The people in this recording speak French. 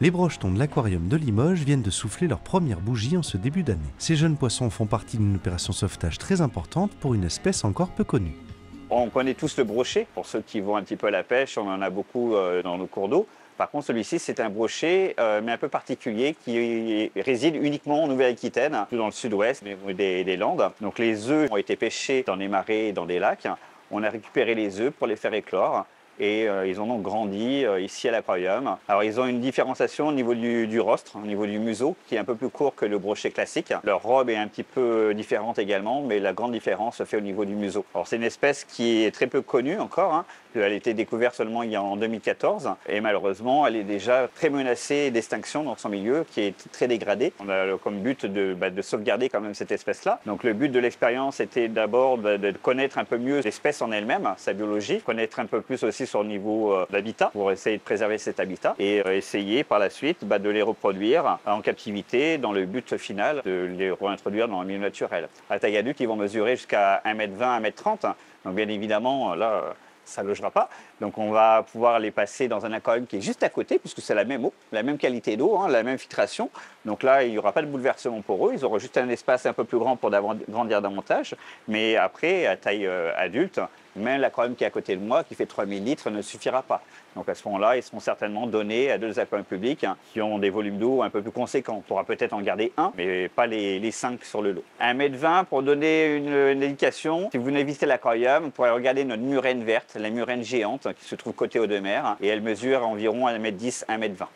Les brochetons de l'aquarium de Limoges viennent de souffler leur première bougie en ce début d'année. Ces jeunes poissons font partie d'une opération sauvetage très importante pour une espèce encore peu connue. On connaît tous le brochet, pour ceux qui vont un petit peu à la pêche, on en a beaucoup dans nos cours d'eau. Par contre, celui-ci, c'est un brochet, mais un peu particulier, qui réside uniquement en Nouvelle-Aquitaine, dans le sud-ouest des Landes. Donc les œufs ont été pêchés dans des marais et dans des lacs. On a récupéré les œufs pour les faire éclore. Et ils en ont grandi ici à l'aquarium. Alors ils ont une différenciation au niveau du rostre, au niveau du museau, qui est un peu plus court que le brochet classique. Leur robe est un petit peu différente également, mais la grande différence se fait au niveau du museau. Alors c'est une espèce qui est très peu connue encore, hein. Elle a été découverte seulement en 2014 et malheureusement elle est déjà très menacée d'extinction dans son milieu qui est très dégradé. On a comme but de sauvegarder quand même cette espèce-là. Donc le but de l'expérience était d'abord de connaître un peu mieux l'espèce en elle-même, sa biologie, connaître un peu plus aussi sur le niveau d'habitat pour essayer de préserver cet habitat et essayer par la suite de les reproduire en captivité dans le but final de les réintroduire dans le milieu naturel. À taille adulte, ils vont mesurer jusqu'à 1,20 m, 1,30 m. Donc bien évidemment, là, ça ne logera pas. Donc on va pouvoir les passer dans un aquarium qui est juste à côté, puisque c'est la même eau, la même qualité d'eau, hein, la même filtration. Donc là, il n'y aura pas de bouleversement pour eux. Ils auront juste un espace un peu plus grand pour grandir davantage. Mais après, à taille adulte, même l'aquarium qui est à côté de moi, qui fait 3000 litres, ne suffira pas. Donc à ce moment-là, ils seront certainement donnés à deux aquariums publics qui ont des volumes d'eau un peu plus conséquents. On pourra peut-être en garder un, mais pas les 5 sur le lot. 1,20 m, pour donner une indication, si vous venez visiter l'aquarium, vous pourrez regarder notre murène verte, la murène géante qui se trouve côté eau de mer, et elle mesure environ 1,10 m, 1,20 m.